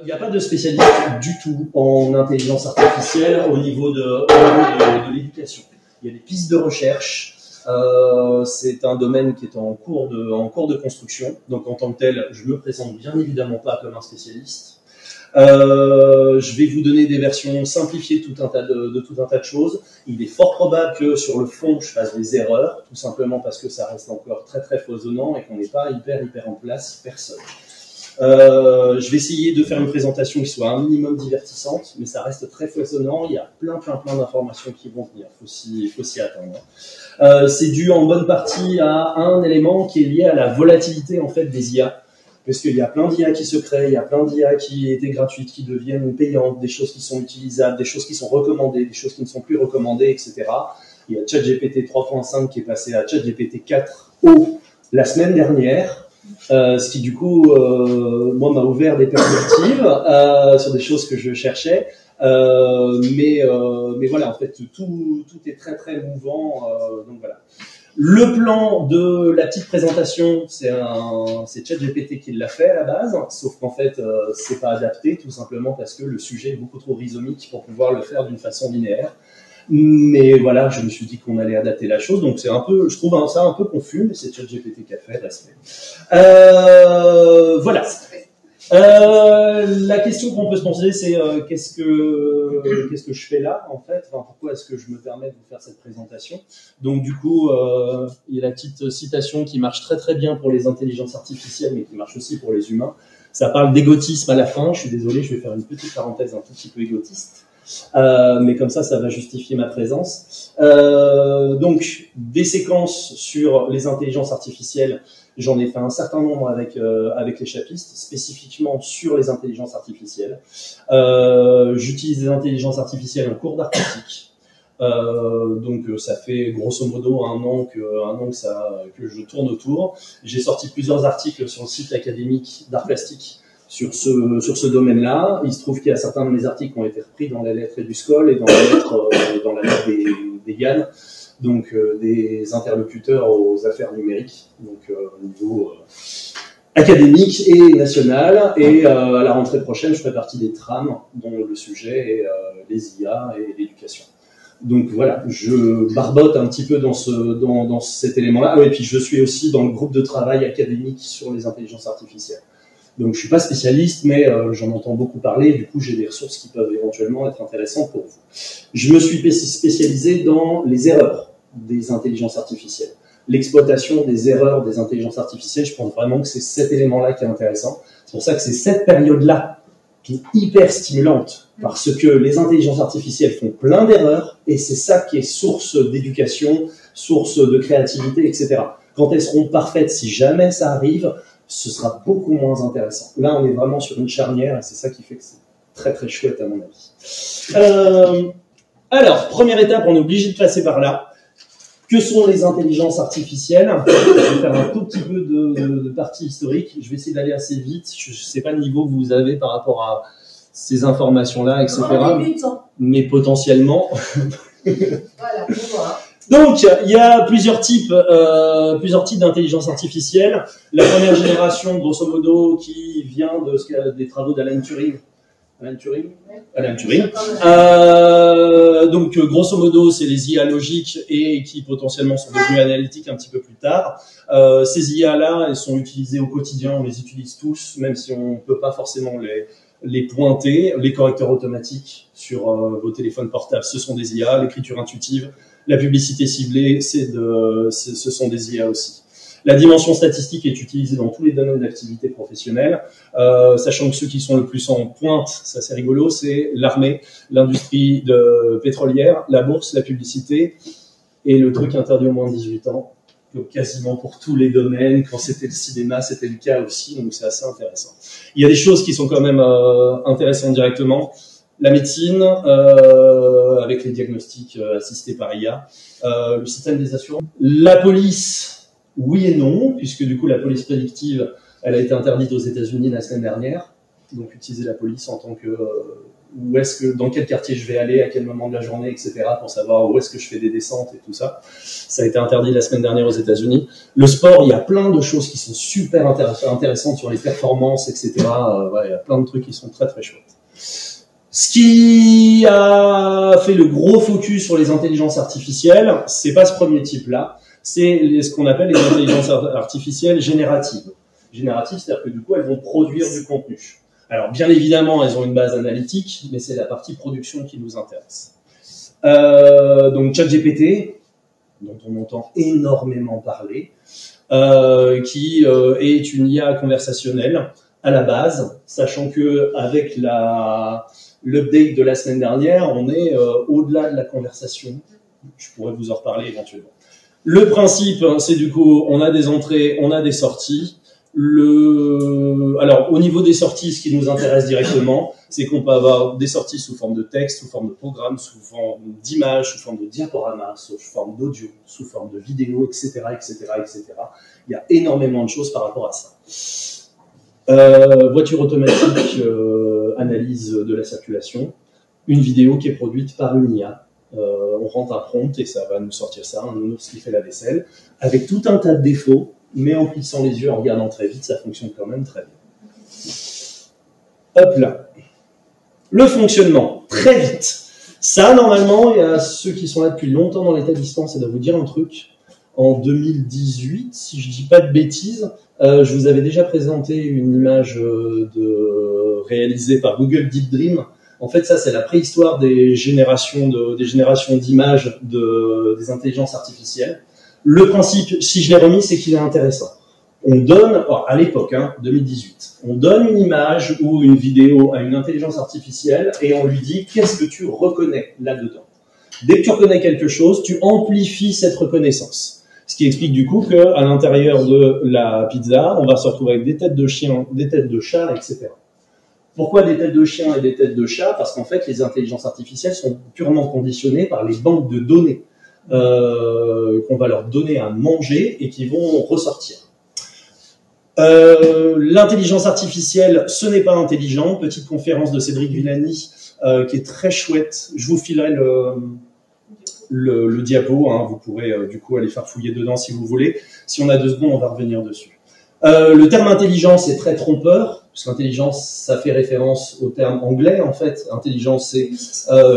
Il n'y a pas de spécialiste du tout en intelligence artificielle au niveau de l'éducation. Il y a des pistes de recherche. C'est un domaine qui est en cours de construction. Donc en tant que tel, je me présente bien évidemment pas comme un spécialiste. Je vais vous donner des versions simplifiées de tout un tas de choses. Il est fort probable que sur le fond, je fasse des erreurs, tout simplement parce que ça reste encore très très foisonnant et qu'on n'est pas hyper en place personne. Je vais essayer de faire une présentation qui soit un minimum divertissante, mais ça reste très foisonnant. Il y a plein d'informations qui vont venir. Il faut s'y attendre. C'est dû en bonne partie à un élément qui est lié à la volatilité en fait des IA. Parce qu'il y a plein d'IA qui se créent, il y a plein d'IA qui étaient gratuites, qui deviennent payantes, des choses qui sont utilisables, des choses qui sont recommandées, des choses qui ne sont plus recommandées, etc. Il y a ChatGPT 3.5 qui est passé à ChatGPT 4o la semaine dernière, ce qui du coup, moi, m'a ouvert des perspectives sur des choses que je cherchais. Mais voilà, en fait, tout est très mouvant, donc voilà. Le plan de la petite présentation, c'est ChatGPT qui l'a fait à la base, sauf qu'en fait, c'est pas adapté, tout simplement parce que le sujet est beaucoup trop rhizomique pour pouvoir le faire d'une façon linéaire. Mais voilà, je me suis dit qu'on allait adapter la chose, donc c'est un peu, je trouve ça un peu confus, mais c'est ChatGPT qui a fait, respect. Voilà. La question qu'on peut se poser, c'est qu'est-ce que je fais là, en fait, enfin, pourquoi est-ce que je me permets de vous faire cette présentation. Donc du coup, il y a la petite citation qui marche très bien pour les intelligences artificielles, mais qui marche aussi pour les humains. Ça parle d'égotisme à la fin. Je suis désolé, je vais faire une petite parenthèse un tout petit peu égotiste. Mais comme ça va justifier ma présence. Donc, des séquences sur les intelligences artificielles, j'en ai fait un certain nombre avec les chapistes, spécifiquement sur les intelligences artificielles. J'utilise les intelligences artificielles en cours d'art pratique. Donc ça fait grosso modo un an que je tourne autour. J'ai sorti plusieurs articles sur le site académique d'art plastique sur ce domaine-là. Il se trouve qu'il y a certains de mes articles qui ont été repris dans la lettre du SCOL et dans la lettre des GAN, donc des interlocuteurs aux affaires numériques, donc au niveau académique et national. Et à la rentrée prochaine, je ferai partie des trames dont le sujet est les IA et l'éducation. Donc voilà, je barbote un petit peu dans cet élément-là. Et puis je suis aussi dans le groupe de travail académique sur les intelligences artificielles. Donc je suis pas spécialiste, mais j'en entends beaucoup parler. Du coup, j'ai des ressources qui peuvent éventuellement être intéressantes pour vous. Je me suis spécialisé dans les erreurs des intelligences artificielles. L'exploitation des erreurs des intelligences artificielles, je pense vraiment que c'est cet élément-là qui est intéressant. C'est pour ça que c'est cette période-là qui est hyper stimulante, parce que les intelligences artificielles font plein d'erreurs, et c'est ça qui est source d'éducation, source de créativité, etc. Quand elles seront parfaites, si jamais ça arrive, ce sera beaucoup moins intéressant. Là, on est vraiment sur une charnière, et c'est ça qui fait que c'est très chouette à mon avis. Alors, première étape, on est obligé de passer par là. Que sont les intelligences artificielles? Je vais faire un tout petit peu de partie historique. Je vais essayer d'aller assez vite. Je ne sais pas le niveau que vous avez par rapport à ces informations-là, etc. Mais potentiellement. Voilà, pour moi. Donc, il y a plusieurs types d'intelligence artificielle. La première génération, grosso modo, qui vient des travaux d'Alan Turing. Donc, grosso modo, c'est les IA logiques et qui potentiellement sont devenues analytiques un petit peu plus tard. Ces IA-là, elles sont utilisées au quotidien, on les utilise tous, même si on ne peut pas forcément les pointer. Les correcteurs automatiques sur vos téléphones portables, ce sont des IA. L'écriture intuitive, la publicité ciblée, ce sont des IA aussi. La dimension statistique est utilisée dans tous les domaines d'activité professionnelle, sachant que ceux qui sont le plus en pointe, ça c'est rigolo, c'est l'armée, l'industrie pétrolière, la bourse, la publicité, et le truc interdit au moins de 18 ans, donc quasiment pour tous les domaines. Quand c'était le cinéma, c'était le cas aussi, donc c'est assez intéressant. Il y a des choses qui sont quand même intéressantes directement. La médecine, avec les diagnostics assistés par IA, le système des assurances, la police. Oui et non, puisque du coup la police prédictive, elle a été interdite aux États-Unis la semaine dernière. Donc utiliser la police en tant que dans quel quartier je vais aller, à quel moment de la journée, etc., pour savoir où est-ce que je fais des descentes et tout ça. Ça a été interdit la semaine dernière aux États-Unis. Le sport, il y a plein de choses qui sont super intéressantes sur les performances, etc. Il y a plein de trucs qui sont très très chouettes. Ce qui a fait le gros focus sur les intelligences artificielles, c'est pas ce premier type-là, c'est ce qu'on appelle les intelligences artificielles génératives. Génératives, c'est-à-dire que du coup, elles vont produire du contenu. Alors, bien évidemment, elles ont une base analytique, mais c'est la partie production qui nous intéresse. Donc, ChatGPT, dont on entend énormément parler, qui est une IA conversationnelle à la base, sachant que avec l'update de la semaine dernière, on est au-delà de la conversation. Je pourrais vous en reparler éventuellement. Le principe, c'est du coup, on a des entrées, on a des sorties. Alors, au niveau des sorties, ce qui nous intéresse directement, c'est qu'on peut avoir des sorties sous forme de texte, sous forme de programme, sous forme d'image, sous forme de diaporama, sous forme d'audio, sous forme de vidéo, etc., etc., etc. Il y a énormément de choses par rapport à ça. Voiture automatique, analyse de la circulation, une vidéo qui est produite par une IA. On rentre un prompt et ça va nous sortir ça, un nounours qui fait la vaisselle, avec tout un tas de défauts, mais en plissant les yeux, en regardant très vite, ça fonctionne quand même très bien. Hop là. Le fonctionnement, très vite. Ça, normalement, il y a ceux qui sont là depuis longtemps dans l'établissement, ça doit vous dire un truc. En 2018, si je dis pas de bêtises, je vous avais déjà présenté une image réalisée par Google Deep Dream. En fait, ça, c'est la préhistoire des générations d'images des intelligences artificielles. Le principe, si je l'ai remis, c'est qu'il est intéressant. On donne, à l'époque, 2018, on donne une image ou une vidéo à une intelligence artificielle et on lui dit qu'est-ce que tu reconnais là-dedans. Dès que tu reconnais quelque chose, tu amplifies cette reconnaissance. Ce qui explique du coup qu'à l'intérieur de la pizza, on va se retrouver avec des têtes de chiens, des têtes de chats, etc. Pourquoi des têtes de chiens et des têtes de chats? Parce qu'en fait, les intelligences artificielles sont purement conditionnées par les banques de données qu'on va leur donner à manger et qui vont ressortir. L'intelligence artificielle, ce n'est pas intelligent. Petite conférence de Cédric Villani qui est très chouette. Je vous filerai le diapo. Vous pourrez du coup aller faire fouiller dedans si vous voulez. Si on a 2 secondes, on va revenir dessus. Le terme intelligence est très trompeur, parce qu'intelligence, ça fait référence au terme anglais, en fait. Intelligence, c'est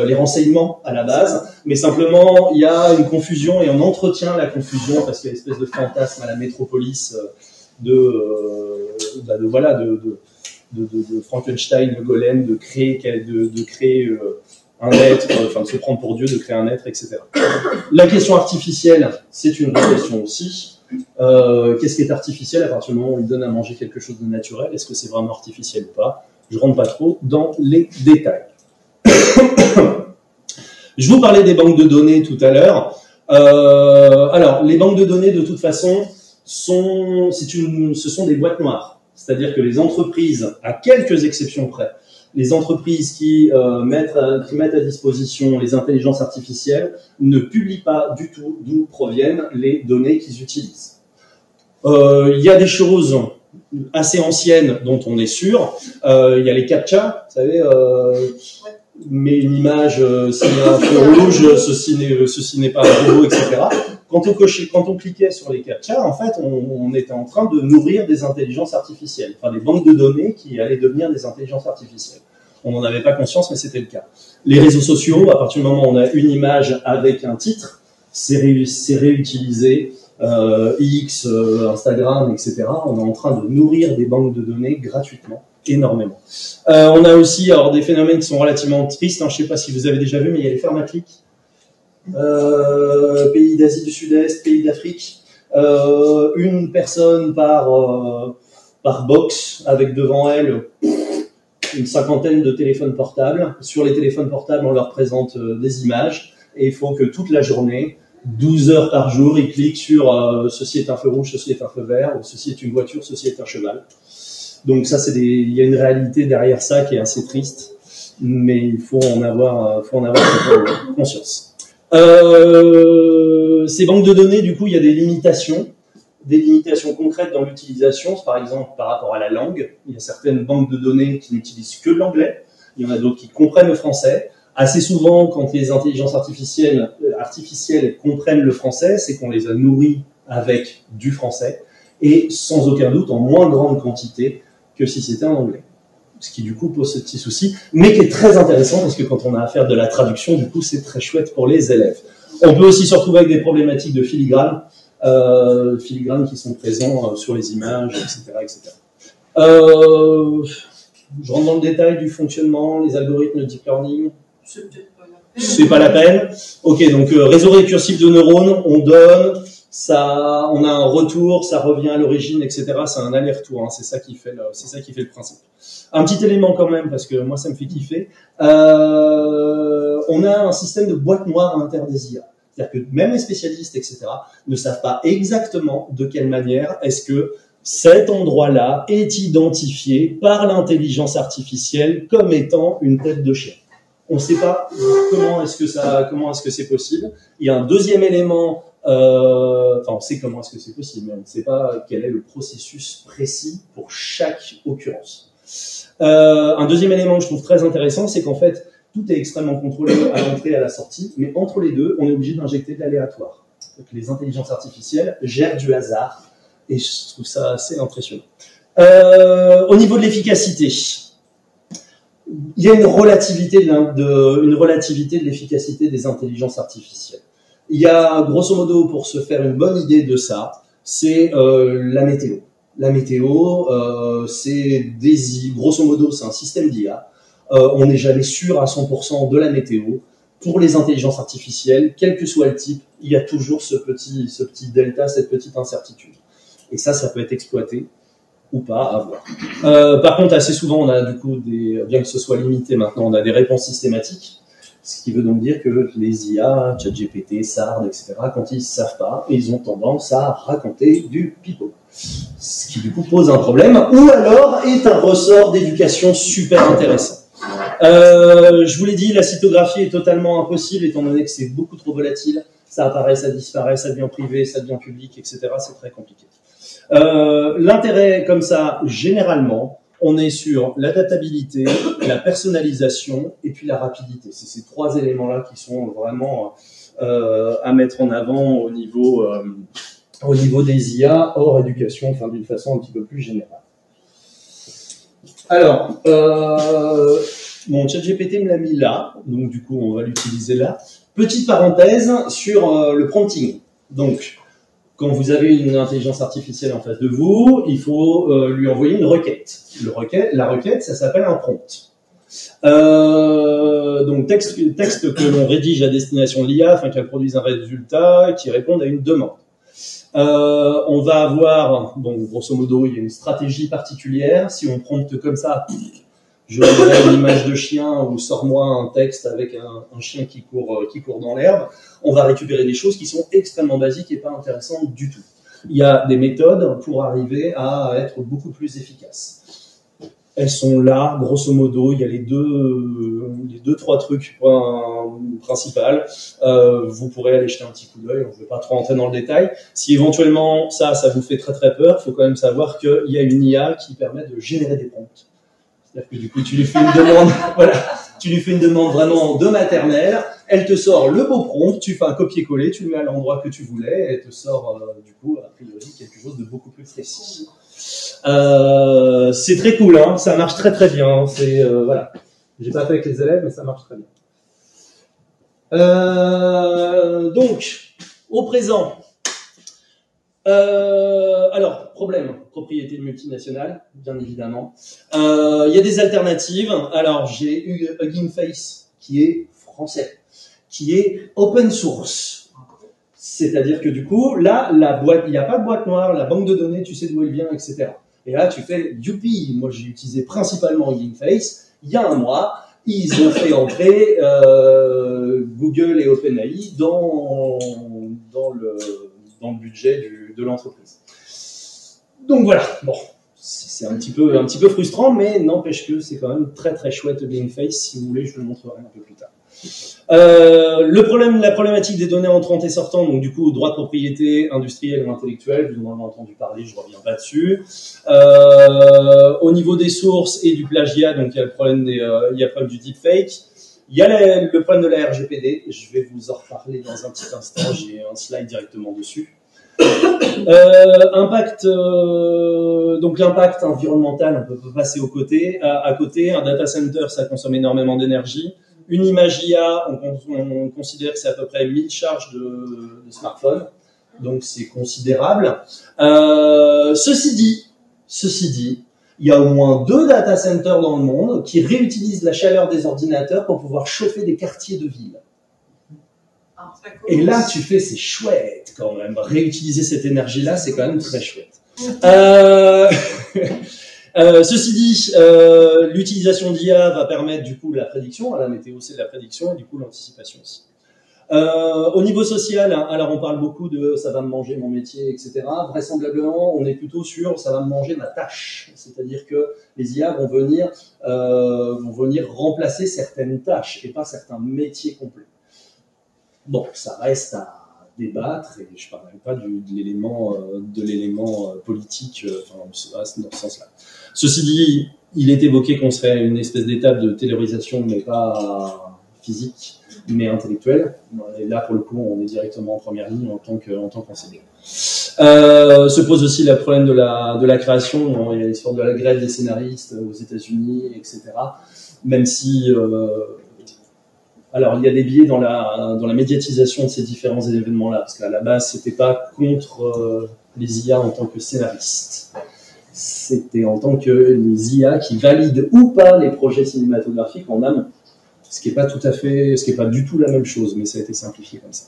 les renseignements à la base, mais simplement, il y a une confusion, et on entretient la confusion, parce qu'il y a une espèce de fantasme à la métropolis de Frankenstein, le golem, de créer un être, de se prendre pour Dieu, de créer un être, etc. La question artificielle, c'est une vraie question aussi. Qu'est-ce qui est artificiel à partir du moment où il donne à manger quelque chose de naturel? Est-ce que c'est vraiment artificiel ou pas? Je rentre pas trop dans les détails. Je vous parlais des banques de données tout à l'heure. Alors, les banques de données, de toute façon, ce sont des boîtes noires. C'est-à-dire que les entreprises, à quelques exceptions près, les entreprises qui mettent à disposition les intelligences artificielles ne publient pas du tout d'où proviennent les données qu'ils utilisent. Il y a des choses assez anciennes dont on est sûr. Il y a les CAPTCHA, vous savez, mais une image, s'il y a un feu rouge, ceci n'est pas un robot, etc. Quand on cliquait sur les CAPTCHA, en fait, on était en train de nourrir des intelligences artificielles, enfin des banques de données qui allaient devenir des intelligences artificielles. On n'en avait pas conscience, mais c'était le cas. Les réseaux sociaux, à partir du moment où on a une image avec un titre, c'est réutilisé. X, Instagram, etc. On est en train de nourrir des banques de données gratuitement, énormément. On a aussi des phénomènes qui sont relativement tristes. Je ne sais pas si vous avez déjà vu, mais il y a les fermes à clics. Pays d'Asie du Sud-Est, pays d'Afrique. Une personne par box, avec devant elle une 50aine de téléphones portables. Sur les téléphones portables, on leur présente des images et il faut que toute la journée, 12 heures par jour, ils cliquent sur ceci est un feu rouge, ceci est un feu vert, ou ceci est une voiture, ceci est un cheval. Donc ça, il y a une réalité derrière ça qui est assez triste, mais il faut en avoir conscience. Ces banques de données, du coup, il y a des limitations concrètes dans l'utilisation, par exemple par rapport à la langue. Il y a certaines banques de données qui n'utilisent que l'anglais. il y en a d'autres qui comprennent le français. Assez souvent, quand les intelligences artificielles comprennent le français, c'est qu'on les a nourries avec du français, et sans aucun doute en moins grande quantité que si c'était en anglais. Ce qui du coup pose ce petit souci, mais qui est très intéressant parce que quand on a affaire de la traduction, du coup c'est très chouette pour les élèves. On peut aussi se retrouver avec des problématiques de filigrane qui sont présents sur les images, etc. etc. Je rentre dans le détail du fonctionnement, les algorithmes de deep learning. C'est pas la peine. Ok, donc réseau récursif de neurones, on donne, ça, on a un retour, ça revient à l'origine, etc. C'est un aller-retour, hein, c'est ça qui fait le principe. Un petit élément quand même, parce que moi ça me fait kiffer. On a un système de boîte noire à l'intérieur des IA. C'est-à-dire que même les spécialistes, etc., ne savent pas exactement de quelle manière est-ce que cet endroit-là est identifié par l'intelligence artificielle comme étant une tête de chien. On ne sait pas comment est-ce que c'est possible. Il y a un deuxième élément, on sait comment est-ce que c'est possible, mais on ne sait pas quel est le processus précis pour chaque occurrence. Un deuxième élément que je trouve très intéressant, c'est qu'en fait, tout est extrêmement contrôlé à l'entrée et à la sortie, mais entre les deux, on est obligé d'injecter de l'aléatoire. Donc les intelligences artificielles gèrent du hasard, et je trouve ça assez impressionnant. Au niveau de l'efficacité, il y a une relativité de l'efficacité des intelligences artificielles. Il y a, grosso modo, pour se faire une bonne idée de ça, c'est la météo. La météo, grosso modo, c'est un système d'IA. On n'est jamais sûr à 100% de la météo. Pour les intelligences artificielles, quel que soit le type, il y a toujours ce petit delta, cette petite incertitude. Et ça peut être exploité ou pas, à voir. Par contre, assez souvent, on a du coup bien que ce soit limité maintenant, on a des réponses systématiques, ce qui veut donc dire que les IA, ChatGPT, SARD, etc., quand ils ne savent pas, ils ont tendance à raconter du pipeau. Ce qui du coup pose un problème, ou alors est un ressort d'éducation super intéressant. Je vous l'ai dit, la cytographie est totalement impossible, étant donné que c'est beaucoup trop volatile. Ça apparaît, ça disparaît, ça devient privé, ça devient public, etc. C'est très compliqué. L'intérêt, comme ça, généralement, on est sur l'adaptabilité, la personnalisation et puis la rapidité. C'est ces trois éléments-là qui sont vraiment à mettre en avant au niveau des IA hors éducation, enfin d'une façon un petit peu plus générale. Alors, mon ChatGPT me l'a mis là, donc du coup on va l'utiliser là. Petite parenthèse sur le prompting. Donc, quand vous avez une intelligence artificielle en face de vous, il faut lui envoyer une requête. La requête, ça s'appelle un prompt. Donc texte que l'on rédige à destination de l'IA afin qu'elle produise un résultat qui réponde à une demande. On va avoir, donc grosso modo, il y a une stratégie particulière. Si on prompte comme ça, je voudrais une image de chien ou sors-moi un texte avec un chien qui court dans l'herbe. On va récupérer des choses qui sont extrêmement basiques et pas intéressantes du tout. Il y a des méthodes pour arriver à être beaucoup plus efficaces. Elles sont là, grosso modo. Il y a les deux, trois trucs principaux. Vous pourrez aller jeter un petit coup d'œil. On ne veut pas trop rentrer dans le détail. Si éventuellement ça vous fait très très peur, il faut quand même savoir qu'il y a une IA qui permet de générer des prompts. C'est-à-dire que du coup, tu lui fais une demande, voilà, tu lui fais une demande vraiment de maternelle, elle te sort le beau prompt, tu fais un copier-coller, tu le mets à l'endroit que tu voulais, et elle te sort, du coup, a priori, quelque chose de beaucoup plus précis. C'est très cool, hein, ça marche très très bien, voilà. J'ai pas fait avec les élèves, mais ça marche très bien. Donc, au présent, alors, problème, propriété multinationale, bien évidemment. Il y a des alternatives. Alors, j'ai eu Hugging Face, qui est français, qui est open source. C'est-à-dire que du coup, là, la boîte, il n'y a pas de boîte noire, la banque de données, tu sais d'où elle vient, etc. Et là, tu fais youpi. Moi, j'ai utilisé principalement Hugging Face. Il y a un mois, ils ont fait entrer Google et OpenAI dans le budget de l'entreprise. Donc voilà, bon, c'est un petit peu frustrant, mais n'empêche que c'est quand même très très chouette Hugging Face. Si vous voulez, je vous le montrerai un peu plus tard. La problématique des données entrantes et sortantes, donc du coup, droit de propriété industrielle ou intellectuelle, vous en avez entendu parler, je reviens pas dessus. Au niveau des sources et du plagiat, donc il y a le problème il y a le problème du deepfake. Il y a le problème de la RGPD, je vais vous en reparler dans un petit instant, j'ai un slide directement dessus. Donc l'impact environnemental, on peut passer à côté. Un data center, ça consomme énormément d'énergie. Une image IA, on considère que c'est à peu près 1000 charges de smartphone, donc c'est considérable. Ceci dit, il y a au moins 2 data centers dans le monde qui réutilisent la chaleur des ordinateurs pour pouvoir chauffer des quartiers de ville. Et là, tu fais, c'est chouette quand même. Réutiliser cette énergie-là, c'est quand même très chouette. Ceci dit, l'utilisation d'IA va permettre du coup la prédiction. La météo, c'est de la prédiction et du coup l'anticipation aussi. Au niveau social, alors on parle beaucoup de ça va me manger mon métier, etc. Vraisemblablement, on est plutôt sur ça va me manger ma tâche. C'est-à-dire que les IA vont venir remplacer certaines tâches et pas certains métiers complets. Bon, ça reste à débattre et je ne parle même pas de l'élément politique dans ce sens-là. Ceci dit, il est évoqué qu'on serait une espèce d'étape de taylorisation, mais pas physique, mais intellectuelle. Et là, pour le coup, on est directement en première ligne en tant qu'enseignant. Se pose aussi le problème de la création. Il y a l'histoire de la grève des scénaristes aux États-Unis, etc. Même si alors, il y a des biais dans la médiatisation de ces différents événements-là, parce qu'à la base, c'était pas contre les IA en tant que scénaristes. C'était en tant que les IA qui valident ou pas les projets cinématographiques en amont. Ce qui est pas du tout la même chose, mais ça a été simplifié comme ça.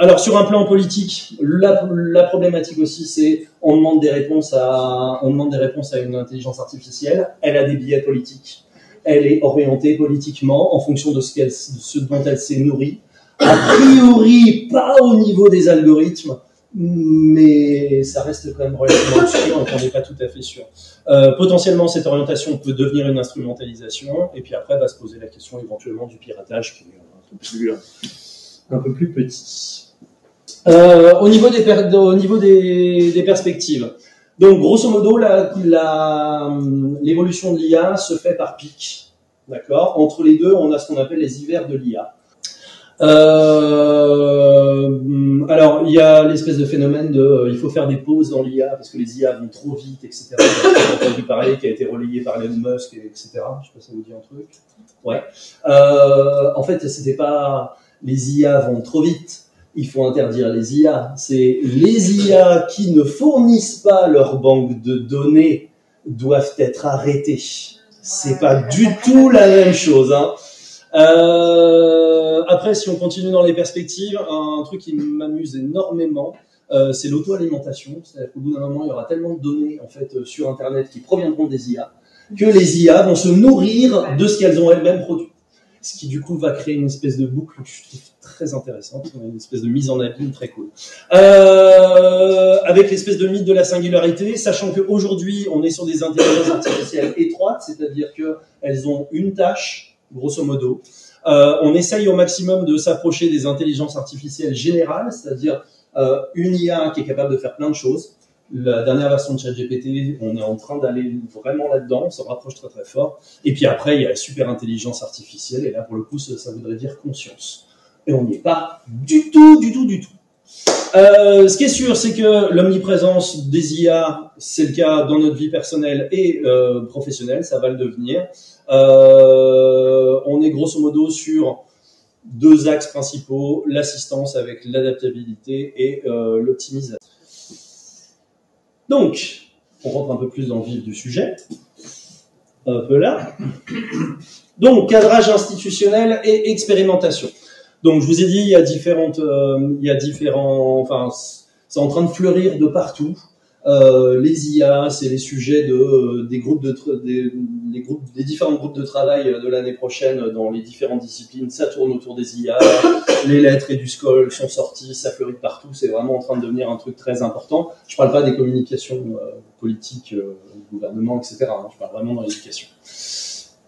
Alors, sur un plan politique, la problématique aussi, c'est on demande des réponses à une intelligence artificielle. Elle a des biais politiques. Elle est orientée politiquement en fonction de ce dont elle s'est nourrie. A priori, pas au niveau des algorithmes, mais ça reste quand même relativement obscur, donc on n'est pas tout à fait sûr. Potentiellement, cette orientation peut devenir une instrumentalisation, et puis après va se poser la question éventuellement du piratage, qui est un peu plus petit. Au niveau des perspectives. Donc, grosso modo, l'évolution de l'IA se fait par pic. D'accord ? Entre les deux, on a ce qu'on appelle les hivers de l'IA. Alors, il y a l'espèce de phénomène il faut faire des pauses dans l'IA parce que les IA vont trop vite, etc. J'ai entendu parler, qui a été relayé par Elon Musk, etc. Je sais pas si ça vous dit un truc. Ouais. En fait, c'était pas les IA vont trop vite. Il faut interdire les IA. C'est les IA qui ne fournissent pas leur banque de données doivent être arrêtées. C'est pas du tout la même chose, hein. Après, si on continue dans les perspectives, un truc qui m'amuse énormément, c'est l'auto-alimentation. C'est-à-dire qu'au bout d'un moment, il y aura tellement de données en fait sur Internet qui proviendront des IA que les IA vont se nourrir de ce qu'elles ont elles-mêmes produit. Ce qui du coup va créer une espèce de boucle que je trouve très intéressante, une espèce de mise en abîme très cool. Avec l'espèce de mythe de la singularité, sachant qu'aujourd'hui on est sur des intelligences artificielles étroites, c'est-à-dire qu'elles ont une tâche, grosso modo. On essaye au maximum de s'approcher des intelligences artificielles générales, c'est-à-dire une IA qui est capable de faire plein de choses. La dernière version de ChatGPT, on est en train d'aller vraiment là-dedans, on se rapproche très très fort. Et puis après, il y a la super intelligence artificielle, et là pour le coup, ça voudrait dire conscience. Et on n'y est pas du tout. Ce qui est sûr, c'est que l'omniprésence des IA, c'est le cas dans notre vie personnelle et professionnelle, ça va le devenir. On est grosso modo sur 2 axes principaux, l'assistance avec l'adaptabilité et l'optimisation. Donc, on rentre un peu plus dans le vif du sujet. Un peu là. Donc, cadrage institutionnel et expérimentation. Donc, je vous ai dit, il y a différents, enfin, c'est en train de fleurir de partout. Les IA, c'est les sujets des différents groupes de travail de l'année prochaine dans les différentes disciplines. Ça tourne autour des IA. Les lettres et du SCOL sont sortis, ça fleurit de partout. C'est vraiment en train de devenir un truc très important. Je parle pas des communications politiques, du gouvernement, etc. Je parle vraiment dans l'éducation.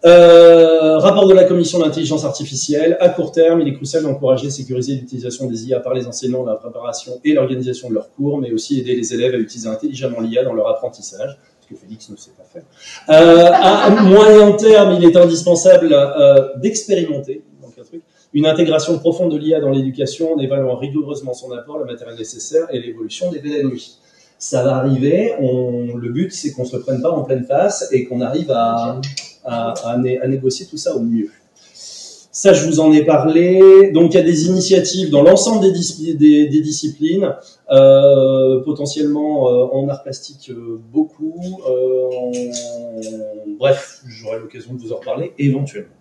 Rapport de la commission d'intelligence artificielle. À court terme, il est crucial d'encourager et sécuriser l'utilisation des IA par les enseignants dans la préparation et l'organisation de leurs cours, mais aussi aider les élèves à utiliser intelligemment l'IA dans leur apprentissage, ce que Félix ne sait pas faire. À moyen terme, il est indispensable d'expérimenter, donc un truc, une intégration profonde de l'IA dans l'éducation en évaluant rigoureusement son apport, le matériel nécessaire et l'évolution des délais de nuit. Ça va arriver, le but c'est qu'on se le prenne pas en pleine face et qu'on arrive à négocier tout ça au mieux. Ça, je vous en ai parlé. Donc, il y a des initiatives dans l'ensemble des disciplines, potentiellement en art plastique beaucoup. Bref, j'aurai l'occasion de vous en reparler éventuellement.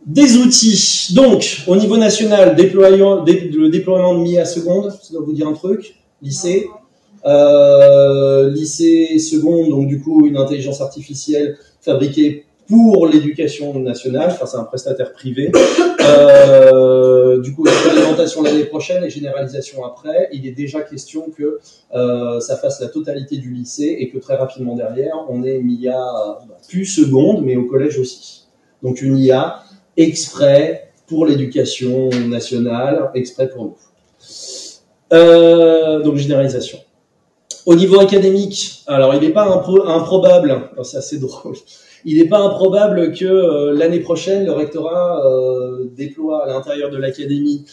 Des outils. Donc, au niveau national, le déploiement de MIA seconde, ça doit vous dire un truc. Lycée. Lycée seconde, donc du coup une intelligence artificielle fabriquée pour l'éducation nationale, enfin c'est un prestataire privé. Du coup expérimentation l'année prochaine et généralisation après. Il est déjà question que ça fasse la totalité du lycée et que très rapidement derrière on ait une IA plus seconde mais au collège aussi. Donc une IA exprès pour l'éducation nationale, exprès pour nous. Donc généralisation. Au niveau académique, alors il n'est pas improbable, c'est assez drôle, il n'est pas improbable que l'année prochaine, le rectorat déploie à l'intérieur de l'académie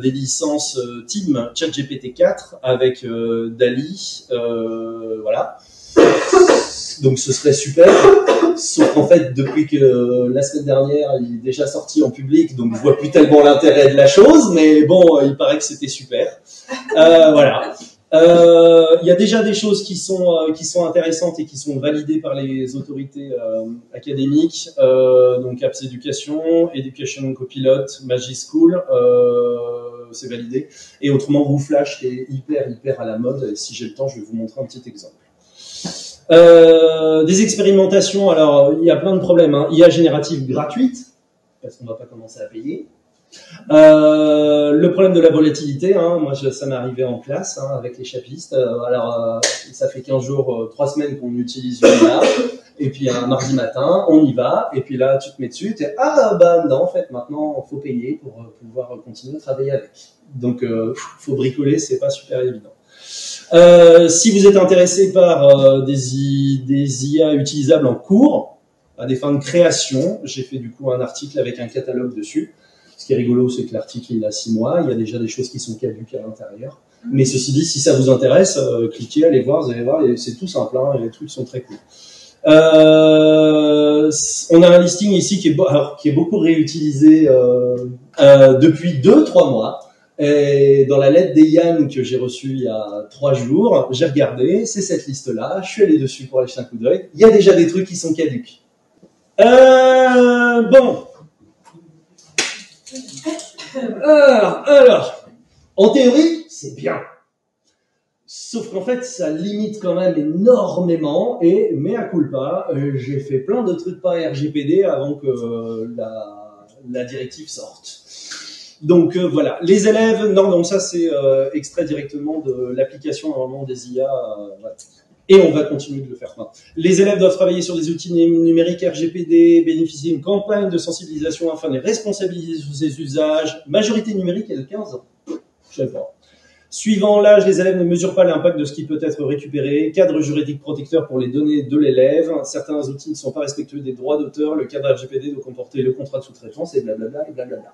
des licences TIM ChatGPT 4 avec DALL-E, voilà. Donc ce serait super, sauf qu'en fait, depuis que la semaine dernière, il est déjà sorti en public, donc je vois plus tellement l'intérêt de la chose, mais bon, il paraît que c'était super. Voilà. Il y a déjà des choses qui sont intéressantes et qui sont validées par les autorités académiques, donc Apps Education, Education Copilot, Magischool, c'est validé. Et autrement, WooFlash qui est hyper à la mode. Et si j'ai le temps, je vais vous montrer un petit exemple. Des expérimentations, alors il y a plein de problèmes. IA générative gratuite, parce qu'on ne va pas commencer à payer. Le problème de la volatilité, moi ça m'est arrivé en classe avec les chapistes. Ça fait 15 jours, 3 semaines qu'on utilise une IA, et puis un mardi matin, on y va, et puis là tu te mets dessus, non, en fait maintenant faut payer pour pouvoir continuer à travailler avec. Donc faut bricoler, c'est pas super évident. Si vous êtes intéressé par des IA utilisables en cours, à des fins de création, j'ai fait du coup un article avec un catalogue dessus. Ce qui est rigolo, c'est que l'article il a 6 mois, il y a déjà des choses qui sont caduques à l'intérieur. Mais ceci dit, si ça vous intéresse, cliquez, allez voir, vous allez voir, c'est tout simple, et les trucs sont très cool. On a un listing ici qui est beaucoup réutilisé depuis 2-3 mois. Et dans la lettre d'Eyan que j'ai reçue il y a 3 jours, j'ai regardé, c'est cette liste-là, je suis allé dessus pour aller jeter un coup d'œil. Il y a déjà des trucs qui sont caduques. Bon. Alors, en théorie, c'est bien. Sauf qu'en fait, ça limite quand même énormément et, mea culpa, j'ai fait plein de trucs par RGPD avant que la directive sorte. Donc voilà, les élèves, non, donc ça c'est extrait directement de l'application normalement des IA, voilà. Et on va continuer de le faire. Les élèves doivent travailler sur des outils numériques RGPD, bénéficier d'une campagne de sensibilisation afin de les responsabiliser sur ces usages. Majorité numérique est de 15 ans. Je sais pas. Suivant l'âge, les élèves ne mesurent pas l'impact de ce qui peut être récupéré. Cadre juridique protecteur pour les données de l'élève. Certains outils ne sont pas respectueux des droits d'auteur. Le cadre RGPD doit comporter le contrat de sous-traitance et blablabla et blablabla.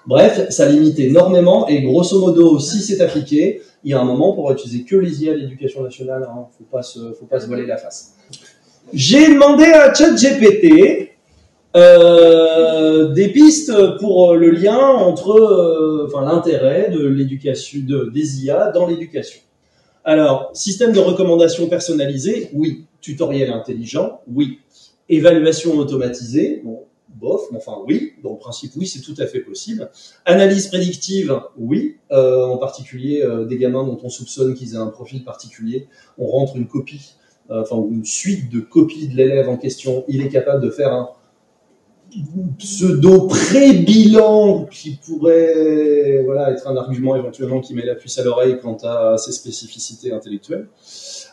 Bref, ça limite énormément et grosso modo, si c'est appliqué, il y a un moment pour utiliser que les IA de l'éducation nationale, faut pas se voiler la face. J'ai demandé à ChatGPT des pistes pour le lien entre, l'intérêt de l'éducation, des IA dans l'éducation. Alors, système de recommandation personnalisé, oui. Tutoriel intelligent, oui. Évaluation automatisée, bon. Bof, mais enfin oui, dans le principe oui, c'est tout à fait possible. Analyse prédictive, oui, en particulier des gamins dont on soupçonne qu'ils aient un profil particulier, on rentre une copie, une suite de copies de l'élève en question, il est capable de faire un pseudo pré-bilan qui pourrait être un argument éventuellement qui met la puce à l'oreille quant à ses spécificités intellectuelles.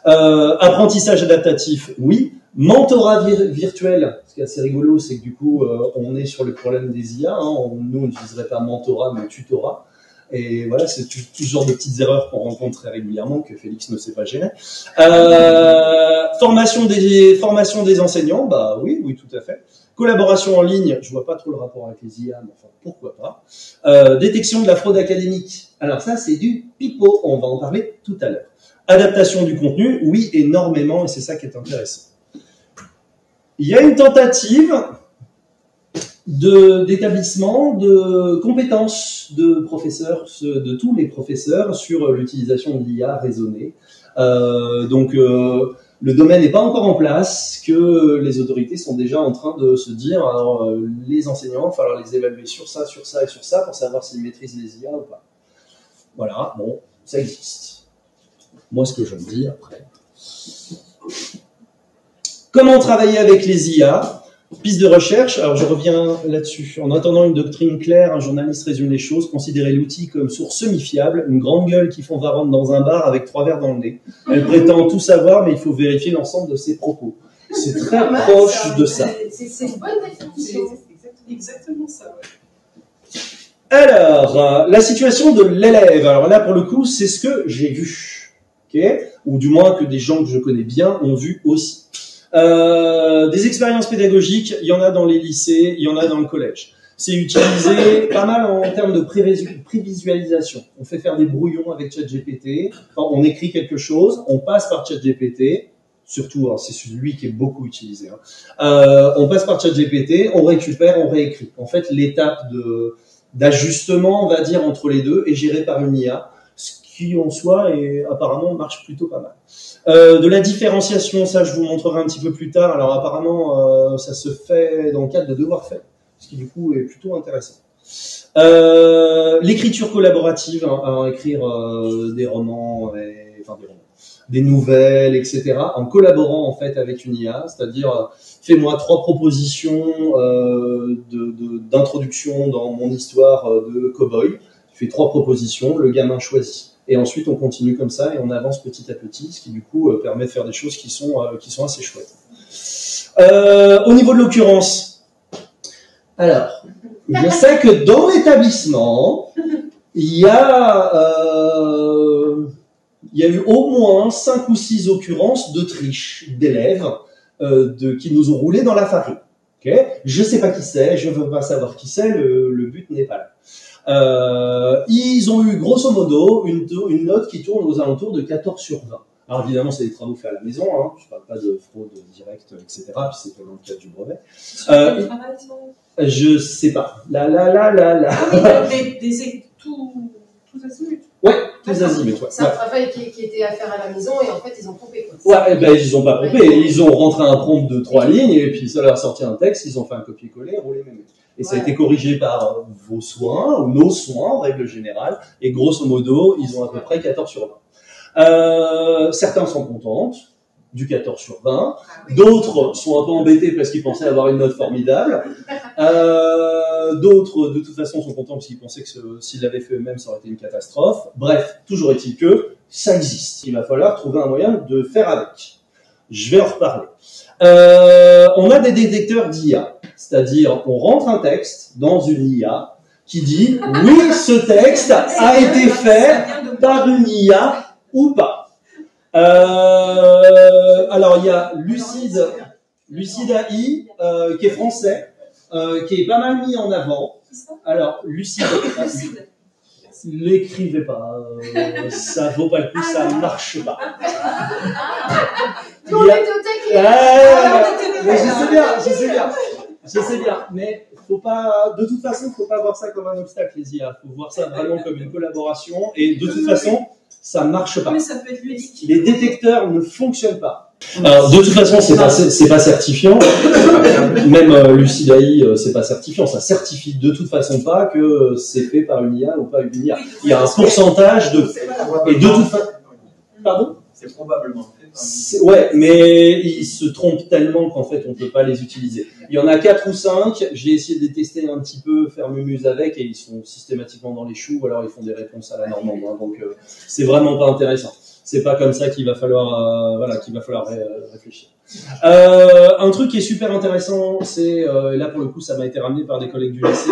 Apprentissage adaptatif, oui. Mentorat virtuel, ce qui est assez rigolo, c'est que du coup, on est sur le problème des IA. Hein. Nous, on n'utiliserait pas mentorat, mais tutorat. Et voilà, c'est tout ce genre de petites erreurs qu'on rencontre très régulièrement, que Félix ne sait pas gérer. Formation des enseignants, bah oui, tout à fait. Collaboration en ligne, je vois pas trop le rapport avec les IA, mais enfin, pourquoi pas. Détection de la fraude académique. Alors ça, c'est du pipeau, on va en parler tout à l'heure. Adaptation du contenu, oui, énormément, et c'est ça qui est intéressant. Il y a une tentative d'établissement de compétences de professeurs, de tous les professeurs sur l'utilisation de l'IA raisonnée. Donc, le domaine n'est pas encore en place, que les autorités sont déjà en train de se dire, alors, les enseignants, il va falloir les évaluer sur ça et sur ça pour savoir s'ils maîtrisent les IA ou pas. Voilà, bon, ça existe. Moi, ce que je me dis après. Comment travailler avec les IA? Piste de recherche, alors je reviens là-dessus. En attendant une doctrine claire, un journaliste résume les choses, considérez l'outil comme source semi-fiable, une grande gueule qui font varante dans un bar avec 3 verres dans le nez. Elle prétend tout savoir, mais il faut vérifier l'ensemble de ses propos. C'est très proche de ça. C'est une bonne définition. C'est exactement ça, ouais. Alors, la situation de l'élève. Alors là, pour le coup, c'est ce que j'ai vu. Okay, ou du moins que des gens que je connais bien ont vu aussi. Des expériences pédagogiques, il y en a dans les lycées, il y en a dans le collège. C'est utilisé pas mal en termes de prévisualisation. On fait faire des brouillons avec ChatGPT. Enfin, on écrit quelque chose, on passe par ChatGPT. Surtout, c'est celui qui est beaucoup utilisé. On passe par ChatGPT, on récupère, on réécrit. En fait, l'étape d'ajustement, on va dire, entre les deux est gérée par une IA, ce qui en soi et apparemment marche plutôt pas mal. De la différenciation, ça je vous montrerai un petit peu plus tard. Alors apparemment, ça se fait dans le cadre de devoirs faits, ce qui du coup est plutôt intéressant. L'écriture collaborative, écrire des romans, des nouvelles, etc. En collaborant en fait avec une IA, c'est-à-dire fais-moi 3 propositions d'introduction dans mon histoire de cow-boy. Tu fais 3 propositions, le gamin choisit. Et ensuite, on continue comme ça et on avance petit à petit, ce qui du coup permet de faire des choses qui sont assez chouettes. Au niveau de l'occurrence, alors, je sais que dans l'établissement, il y a eu au moins 5 ou 6 occurrences de triche d'élèves qui nous ont roulé dans la farine. Okay, je sais pas qui c'est, je veux pas savoir qui c'est, le but n'est pas là. Ils ont eu grosso modo une note qui tourne aux alentours de 14 sur 20. Alors évidemment, c'est des travaux faits à la maison, hein. Je parle pas de fraude directe, etc. Puis c'est pas dans le cadre du brevet. Je sais pas. Tous azimuts. Ouais, tous azimuts. Ouais. C'est un travail qui était à faire à la maison et en fait ils ont pompé. Ouais, ils ont pas pompé. Ils ont rentré un prompt de 3 lignes et puis ça leur a sorti un texte. Ils ont fait un copier-coller, roulé même. Et ça a été corrigé par vos soins, ou nos soins, en règle générale. Et grosso modo, ils ont à peu près 14 sur 20. Certains sont contents du 14 sur 20. D'autres sont un peu embêtés parce qu'ils pensaient avoir une note formidable. D'autres, de toute façon, sont contents parce qu'ils pensaient que s'ils l'avaient fait eux-mêmes, ça aurait été une catastrophe. Bref, toujours est-il que ça existe. Il va falloir trouver un moyen de faire avec. Je vais en reparler. On a des détecteurs d'IA. C'est-à-dire, on rentre un texte dans une IA qui dit « Oui, ce texte a été fait par une IA ou pas ». Alors, il y a Lucide AI, qui est français, qui est pas mal mis en avant. Alors, Lucide AI, l'écrivez pas, ça vaut pas le coup, ça marche pas. On est au taquet. Je sais bien, mais faut pas, de toute façon, faut pas voir ça comme un obstacle, les IA. Faut voir ça vraiment comme une collaboration, et de toute façon, ça marche pas. Mais ça peut être ludique. Les détecteurs ne fonctionnent pas. Alors, de toute façon, c'est pas certifiant. Même Lucide AI, c'est pas certifiant. Ça certifie de toute façon pas que c'est fait par une IA ou pas une IA. Il y a un pourcentage et de toute façon. Pardon? C'est probablement fait. Ouais, mais ils se trompent tellement qu'en fait, on peut pas les utiliser. Il y en a 4 ou 5. J'ai essayé de les tester un petit peu, faire mumuse avec, et ils sont systématiquement dans les choux, ou alors ils font des réponses à la normande. Hein, donc, c'est vraiment pas intéressant. C'est pas comme ça qu'il va falloir, réfléchir. Un truc qui est super intéressant, c'est là pour le coup, ça m'a été ramené par des collègues du lycée.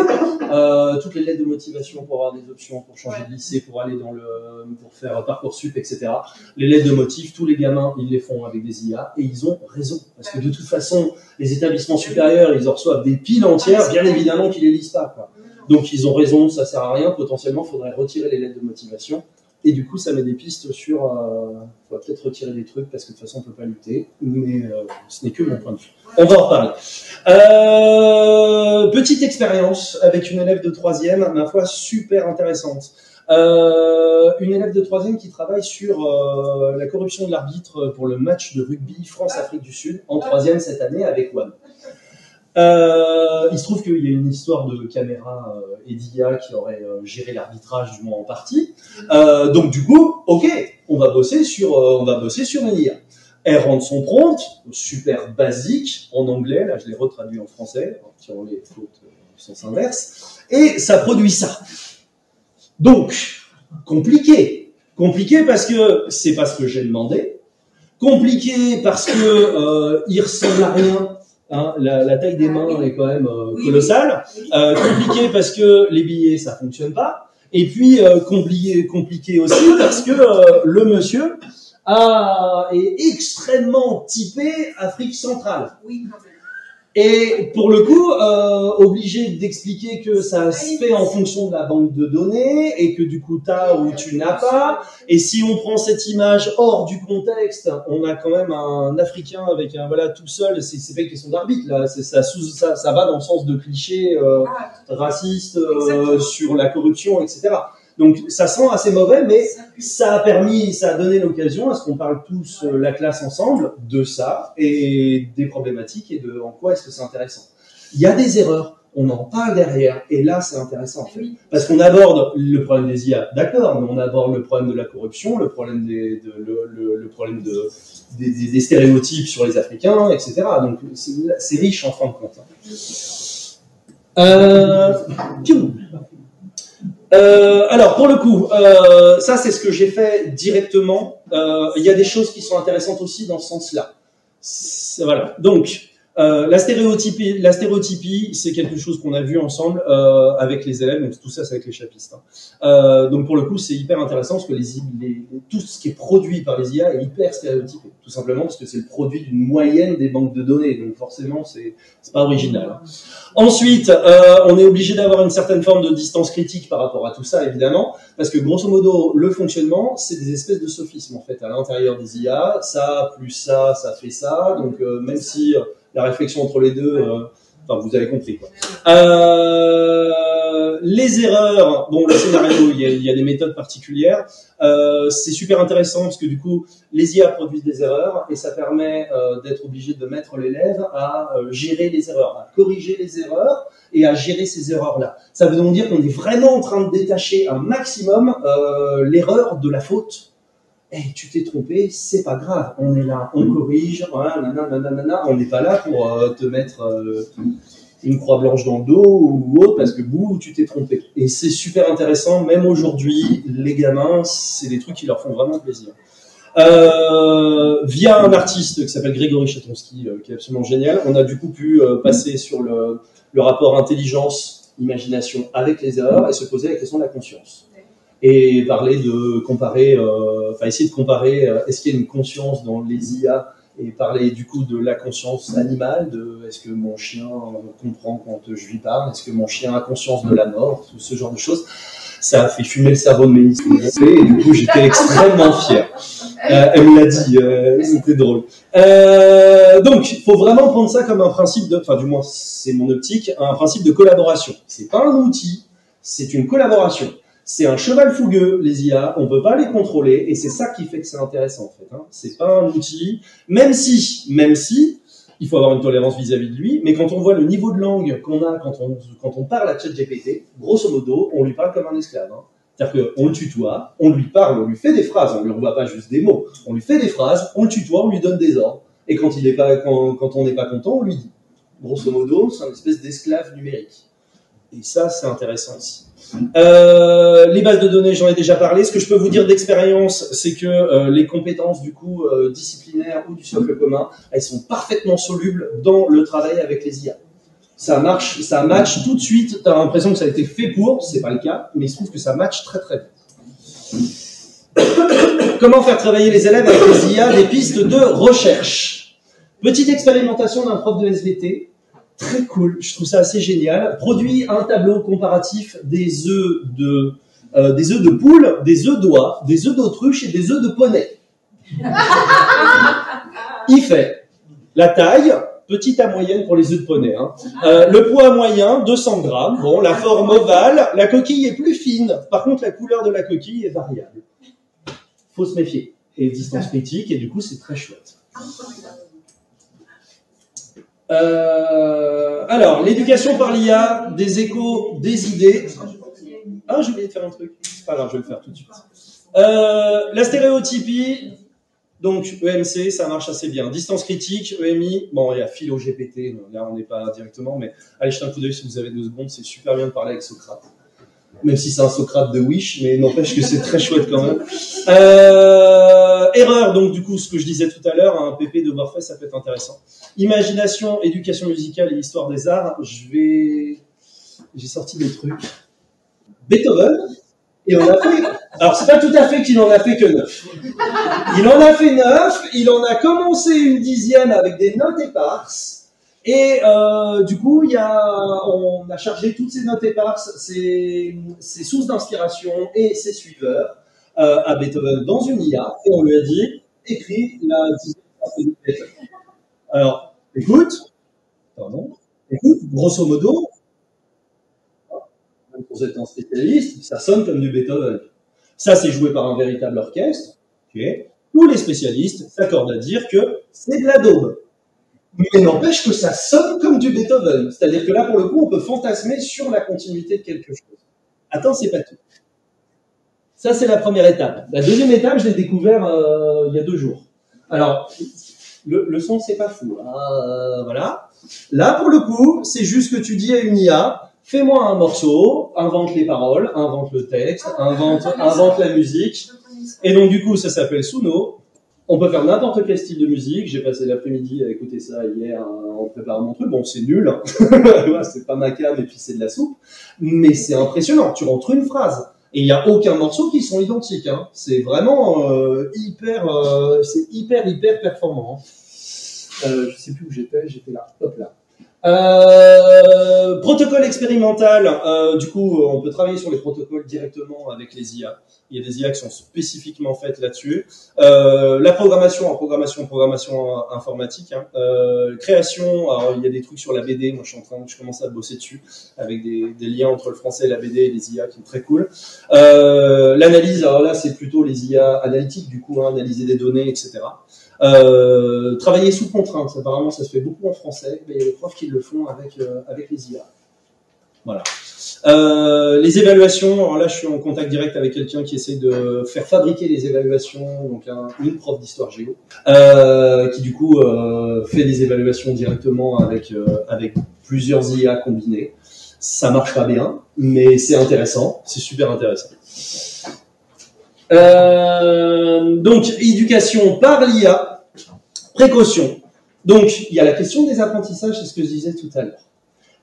Toutes les lettres de motivation pour avoir des options, pour changer de lycée, pour aller pour faire Parcoursup, etc. Les lettres de motif, tous les gamins, ils les font avec des IA et ils ont raison. Parce que de toute façon, les établissements supérieurs, ils en reçoivent des piles entières, bien évidemment qu'ils les lisent pas, quoi. Donc ils ont raison, ça sert à rien. Potentiellement, il faudrait retirer les lettres de motivation. Et du coup, ça met des pistes sur... on va peut-être retirer des trucs parce que de toute façon, on ne peut pas lutter. Mais ce n'est que mon point de vue. On va en reparler. Petite expérience avec une élève de 3e, ma foi, super intéressante. Une élève de 3e qui travaille sur la corruption de l'arbitre pour le match de rugby France-Afrique du Sud en 3e cette année avec WAM. Il se trouve qu'il y a une histoire de caméra et d'IA qui aurait géré l'arbitrage, du moins en partie. Donc du coup, ok, on va bosser sur une IA. Elle rentre son prompt, super basique en anglais. Là, je l'ai retraduit en français, en tirant les fautes au sens inverse, et ça produit ça. Donc compliqué parce que c'est pas ce que j'ai demandé. Compliqué parce que il ressemble à rien. Hein, la taille des mains est quand même colossale. Compliqué parce que les billets ça fonctionne pas. Et puis compliqué aussi parce que le monsieur est extrêmement typé Afrique centrale. Oui, quand même. Et pour le coup, obligé d'expliquer que ça se fait en fonction de la banque de données et que du coup t'as ou tu n'as pas. Et si on prend cette image hors du contexte, on a quand même un Africain avec un tout seul. C'est pas une question d'arbitre là. Ça va dans le sens de clichés racistes sur la corruption, etc. Donc ça sent assez mauvais, mais ça a donné l'occasion à ce qu'on parle tous la classe ensemble de ça et des problématiques et de en quoi est-ce que c'est intéressant. Il y a des erreurs, on en parle derrière et là c'est intéressant en fait. Parce qu'on aborde le problème des IA, d'accord, mais on aborde le problème de la corruption, le problème des stéréotypes sur les Africains, etc. Donc c'est riche en fin de compte. Alors pour le coup, ça c'est ce que j'ai fait directement. Il y a des choses qui sont intéressantes aussi dans ce sens-là. Voilà. Donc la stéréotypie, c'est quelque chose qu'on a vu ensemble avec les élèves. Donc tout ça, c'est avec les chapistes. Hein. Donc pour le coup, c'est hyper intéressant parce que tout ce qui est produit par les IA est hyper stéréotypé, tout simplement parce que c'est le produit d'une moyenne des banques de données. Donc forcément, c'est pas original. Hein. Ensuite, on est obligé d'avoir une certaine forme de distance critique par rapport à tout ça, évidemment, parce que grosso modo, le fonctionnement, c'est des espèces de sophismes en fait à l'intérieur des IA. Ça plus ça fait ça. Donc même si la réflexion entre les deux, vous avez compris quoi. Les erreurs, bon, le scénario, il y a des méthodes particulières. C'est super intéressant parce que du coup, les IA produisent des erreurs et ça permet d'être obligé de mettre l'élève à gérer les erreurs, à corriger les erreurs et à gérer ces erreurs-là. Ça veut donc dire qu'on est vraiment en train de détacher un maximum l'erreur de la faute. Tu t'es trompé, c'est pas grave, on est là, on corrige, on n'est pas là pour te mettre une croix blanche dans le dos ou autre parce que tu t'es trompé. Et c'est super intéressant, même aujourd'hui, les gamins, c'est des trucs qui leur font vraiment plaisir. Via un artiste qui s'appelle Grégory Chatonsky, qui est absolument génial, on a du coup pu passer sur le rapport intelligence-imagination avec les erreurs et se poser la question de la conscience. Et parler de comparer, essayer de comparer, est-ce qu'il y a une conscience dans les IA et parler du coup de la conscience animale, est-ce que mon chien comprend quand je lui parle, est-ce que mon chien a conscience de la mort, tout ce genre de choses. Ça a fait fumer le cerveau de Mélisse et du coup j'étais extrêmement fier. Elle me l'a dit, c'était drôle. Donc il faut vraiment prendre ça comme un principe du moins c'est mon optique, un principe de collaboration. C'est pas un outil, c'est une collaboration. C'est un cheval fougueux, les IA, on peut pas les contrôler, et c'est ça qui fait que c'est intéressant, en fait, hein. C'est pas un outil, même si, il faut avoir une tolérance vis-à-vis de lui, mais quand on voit le niveau de langue qu'on a quand on parle à ChatGPT, grosso modo, on lui parle comme un esclave, hein. C'est-à-dire qu'on le tutoie, on lui parle, on lui fait des phrases, on lui envoie pas juste des mots, on lui fait des phrases, on le tutoie, on lui donne des ordres, et quand on n'est pas content, on lui dit. Grosso modo, c'est une espèce d'esclave numérique. Et ça, c'est intéressant aussi. Les bases de données, j'en ai déjà parlé. Ce que je peux vous dire d'expérience, c'est que les compétences du coup disciplinaires ou du socle commun, elles sont parfaitement solubles dans le travail avec les IA. Ça marche, ça match tout de suite. T'as l'impression que ça a été fait pour, c'est pas le cas, mais il se trouve que ça match très très bien. Comment faire travailler les élèves avec les IA? Des pistes de recherche. Petite expérimentation d'un prof de SVT. Très cool, je trouve ça assez génial. Produit un tableau comparatif des œufs de poule, des œufs d'oie, des œufs d'autruche et des œufs de poney. Il fait la taille, petite à moyenne pour les œufs de poney. Hein. Le poids moyen, 200 grammes. Bon, la forme ovale, la coquille est plus fine. Par contre, la couleur de la coquille est variable. Faut se méfier. Et distance critique, et du coup, c'est très chouette. Alors, l'éducation par l'IA, des échos, des idées. Ah, j'ai oublié de faire un truc. C'est pas grave, je vais le faire tout de suite. La stéréotypie, donc EMC, ça marche assez bien. Distance critique, EMI, bon, il y a philo GPT, là on n'est pas directement, mais allez jeter un coup d'œil si vous avez 2 secondes, c'est super bien de parler avec Socrate. Même si c'est un Socrate de Wish, mais n'empêche que c'est très chouette quand même. Erreur, donc du coup, ce que je disais tout à l'heure, un PP de voir fait, ça peut être intéressant. Imagination, éducation musicale et histoire des arts, j'ai sorti des trucs. Beethoven, et on a fait, alors c'est pas tout à fait qu'il en a fait que 9. Il en a fait 9, il en a commencé une 10e avec des notes éparses, et du coup, on a chargé toutes ces notes éparses, ces sources d'inspiration et ses suiveurs à Beethoven dans une IA, et on lui a dit, écris la 10e partie de Beethoven. Alors, écoute, grosso modo, même pour être un spécialiste, ça sonne comme du Beethoven. Ça, c'est joué par un véritable orchestre. Okay. Tous les spécialistes s'accordent à dire que c'est de la daube. Mais n'empêche que ça sonne comme du Beethoven. C'est-à-dire que là, pour le coup, on peut fantasmer sur la continuité de quelque chose. Attends, c'est pas tout. Ça, c'est la première étape. La deuxième étape, je l'ai découvert il y a 2 jours. Alors, le son, c'est pas fou. Voilà. Là, pour le coup, c'est juste que tu dis à une IA, fais-moi un morceau, invente les paroles, invente le texte, invente la musique. Et donc, du coup, ça s'appelle Suno. On peut faire n'importe quel style de musique. J'ai passé l'après-midi à écouter ça hier en préparant mon truc. Bon, c'est nul. Hein. C'est pas ma cam et puis c'est de la soupe. Mais c'est impressionnant. Tu rentres une phrase. Et il n'y a aucun morceau qui sont identiques. Hein. C'est vraiment hyper performant. Je sais plus où j'étais là. Hop là. Protocole expérimental. Du coup, on peut travailler sur les protocoles directement avec les IA. Il y a des IA qui sont spécifiquement faites là-dessus. La programmation en programmation informatique. Hein. Création. Alors, il y a des trucs sur la BD. Moi, je commence à bosser dessus avec des liens entre le français et la BD et les IA qui sont très cool. L'analyse. Alors là, c'est plutôt les IA analytiques. Du coup, hein, analyser des données, etc. Travailler sous contrainte, apparemment ça se fait beaucoup en français, mais il y a des profs qui le font avec les IA. Voilà. Les évaluations, alors là je suis en contact direct avec quelqu'un qui essaie de faire fabriquer les évaluations, donc une prof d'histoire géo, qui du coup fait des évaluations directement avec plusieurs IA combinées. Ça marche pas bien, mais c'est intéressant, c'est super intéressant. Donc, éducation par l'IA, précaution. Donc, il y a la question des apprentissages, c'est ce que je disais tout à l'heure.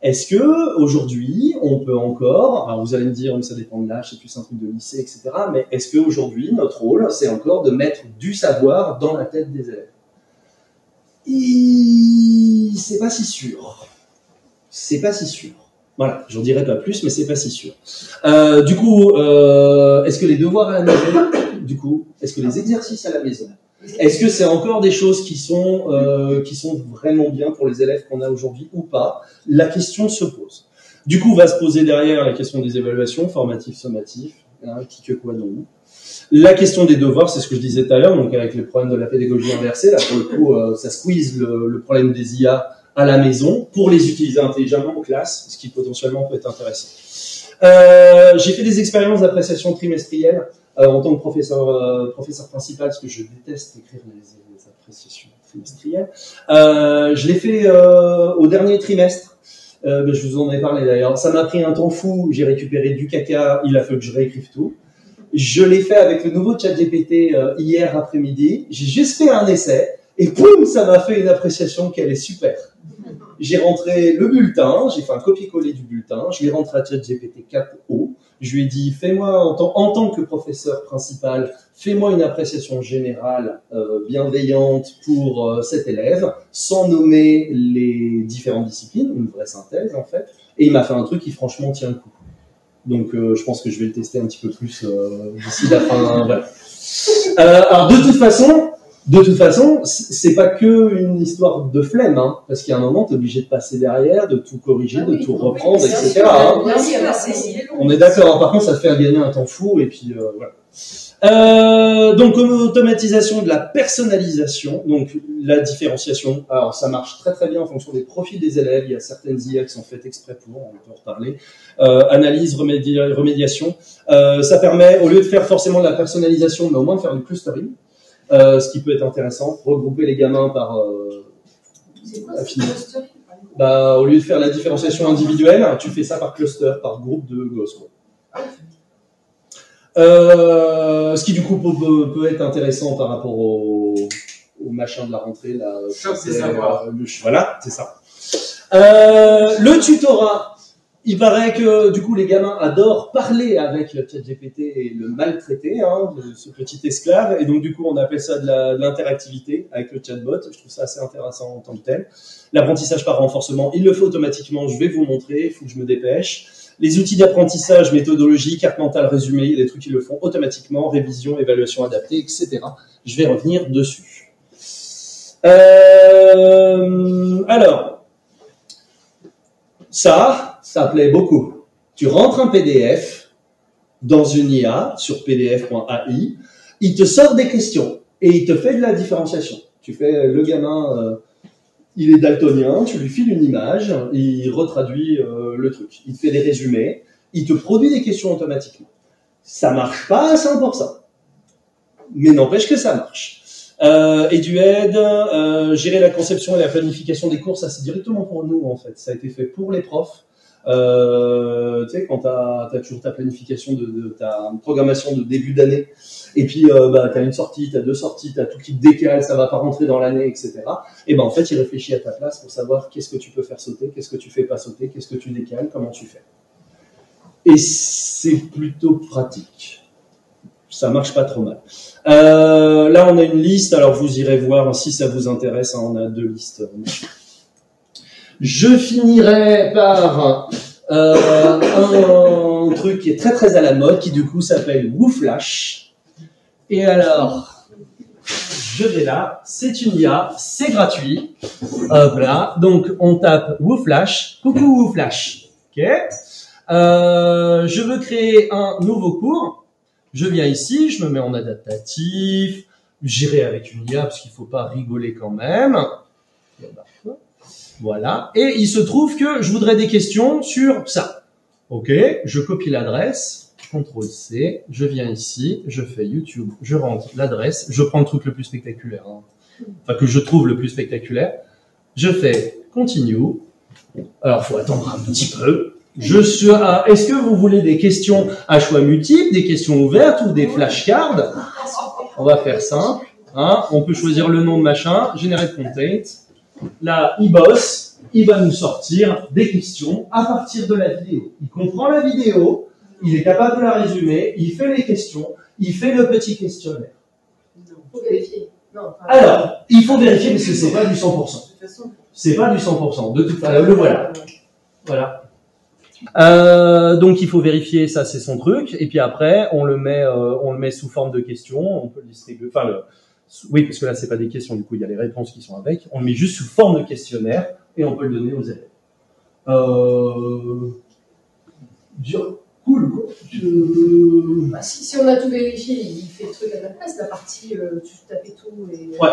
Est-ce que aujourd'hui, on peut encore, alors vous allez me dire, ça dépend de l'âge, c'est plus un truc de lycée, etc. Mais est-ce qu'aujourd'hui, notre rôle, c'est encore de mettre du savoir dans la tête des élèves? C'est pas si sûr. C'est pas si sûr. Voilà, j'en dirai pas plus, mais c'est pas si sûr. Du coup, est-ce que les devoirs à la maison, du coup, est-ce que les exercices à la maison, est-ce que c'est encore des choses qui sont vraiment bien pour les élèves qu'on a aujourd'hui ou pas? La question se pose. Du coup, va se poser derrière la question des évaluations, formatif, sommatif, hein, qui que quoi donc. La question des devoirs, c'est ce que je disais tout à l'heure, donc avec les problèmes de la pédagogie inversée, là pour le coup, ça squeeze le problème des IA à la maison pour les utiliser intelligemment en classe, ce qui potentiellement peut être intéressant. J'ai fait des expériences d'appréciation trimestrielle en tant que professeur principal, parce que je déteste écrire les appréciations trimestrielles. Je l'ai fait au dernier trimestre. Je vous en ai parlé d'ailleurs. Ça m'a pris un temps fou. J'ai récupéré du caca. Il a fallu que je réécrive tout. Je l'ai fait avec le nouveau ChatGPT hier après-midi. J'ai juste fait un essai et poum, ça m'a fait une appréciation qu'elle est super. J'ai rentré le bulletin, j'ai fait un copier-coller du bulletin, je l'ai rentré à ChatGPT 4o. Je lui ai dit, fais-moi en tant que professeur principal, fais-moi une appréciation générale bienveillante pour cet élève, sans nommer les différentes disciplines, une vraie synthèse en fait. Et il m'a fait un truc qui franchement tient le coup. Donc je pense que je vais le tester un petit peu plus d'ici la fin. Voilà. Alors de toute façon, c'est pas que une histoire de flemme, hein, parce qu'il y a un moment, t'es obligé de passer derrière, de tout corriger, de tout reprendre, etc. Hein. On est d'accord. Hein. Par contre, ça te fait gagner un temps fou, et puis voilà. Donc, automatisation de la personnalisation, donc la différenciation. Alors, ça marche très très bien en fonction des profils des élèves. Il y a certaines IA qui sont faites exprès pour, on peut en reparler. Analyse, remédiation. Ça permet, au lieu de faire forcément de la personnalisation, mais au moins de faire du clustering. Ce qui peut être intéressant, regrouper les gamins par affinité. Au lieu de faire la différenciation individuelle, tu fais ça par cluster, par groupe de gosses. Ce qui du coup peut être intéressant par rapport au machin de la rentrée. Là, voilà, c'est ça. Le tutorat. Il paraît que du coup les gamins adorent parler avec le ChatGPT et le maltraiter, hein, ce petit esclave, et donc du coup on appelle ça de l'interactivité avec le chatbot. Je trouve ça assez intéressant en tant que tel. L'apprentissage par renforcement, il le fait automatiquement. Je vais vous montrer, il faut que je me dépêche. Les outils d'apprentissage, méthodologie, carte mentale résumée, il y a des trucs qui le font automatiquement, révision, évaluation adaptée, etc. Je vais revenir dessus. Alors, ça plaît beaucoup. Tu rentres un PDF dans une IA sur pdf.ai, il te sort des questions et il te fait de la différenciation. Tu fais le gamin, il est daltonien, tu lui files une image, il retraduit le truc. Il te fait des résumés, il te produit des questions automatiquement. Ça marche pas à 100%, mais n'empêche que ça marche. EduAid, gérer la conception et la planification des cours, ça c'est directement pour nous en fait. Ça a été fait pour les profs. Tu sais, quand t'as toujours ta planification de ta programmation de début d'année, et puis t'as une sortie, t'as deux sorties, t'as tout qui te décale, ça va pas rentrer dans l'année, etc. Et en fait, il réfléchit à ta place pour savoir qu'est-ce que tu peux faire sauter, qu'est-ce que tu fais pas sauter, qu'est-ce que tu décales, comment tu fais. Et c'est plutôt pratique. Ça marche pas trop mal. Là, on a une liste. Alors, vous irez voir si ça vous intéresse. Hein, on a 2 listes. Je finirai par un truc qui est très très à la mode, qui du coup s'appelle WooFlash. Et alors, je vais là. C'est une IA, c'est gratuit. Hop là. Donc, on tape WooFlash. Coucou WooFlash. Ok. Je veux créer un nouveau cours. Je viens ici, je me mets en adaptatif, j'irai avec une IA parce qu'il faut pas rigoler quand même. Voilà. Et il se trouve que je voudrais des questions sur ça. Ok, je copie l'adresse, CTRL-C, je viens ici, je fais YouTube, je rentre l'adresse, je prends le truc le plus spectaculaire, hein. Enfin que je trouve le plus spectaculaire. Je fais Continue. Alors, faut attendre un petit peu. Est-ce que vous voulez des questions à choix multiples, des questions ouvertes ou des flashcards? On va faire simple. Hein, on peut choisir le nom de machin, generate content. Là, il bosse, il va nous sortir des questions à partir de la vidéo. Il comprend la vidéo, il est capable de la résumer, il fait les questions, il fait le petit questionnaire. Il faut vérifier. Non, alors, il faut vérifier parce que c'est pas du 100%. C'est pas du 100%. De toute façon, le voilà. Voilà. Donc il faut vérifier, ça c'est son truc, et puis après on le met sous forme de questions, on peut le distribuer, oui parce que là c'est pas des questions, du coup il y a les réponses qui sont avec, on le met juste sous forme de questionnaire et on peut le donner aux élèves. Cool quoi. Si on a tout vérifié, il fait le truc à ta place, la partie tu tapais tout et ouais.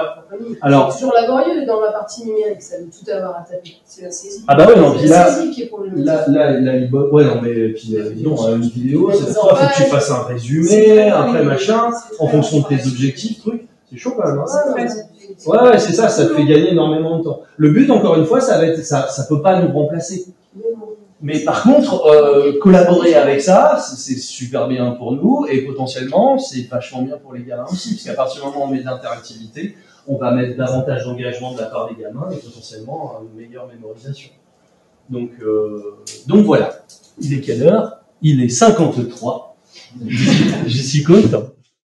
Alors c'est toujours laborieux dans la partie numérique, ça veut tout avoir à taper. C'est la saisie. Ah bah ouais non, puis là, qui est pour le ouais non mais puis non, une vidéo, c'est faut que tu fasses un résumé, après machin, en fonction de tes objectifs, truc. C'est chaud quand même. Hein. Ouais, c'est ça te fait gagner énormément de temps. Le but encore une fois, ça peut pas nous remplacer. Mais par contre, collaborer avec ça, c'est super bien pour nous et potentiellement, c'est vachement bien pour les gamins aussi, parce qu'à partir du moment où on met de l'interactivité, on va mettre davantage d'engagement de la part des gamins et potentiellement une meilleure mémorisation. Donc voilà. Il est quelle heure? Il est 53. Je suis content.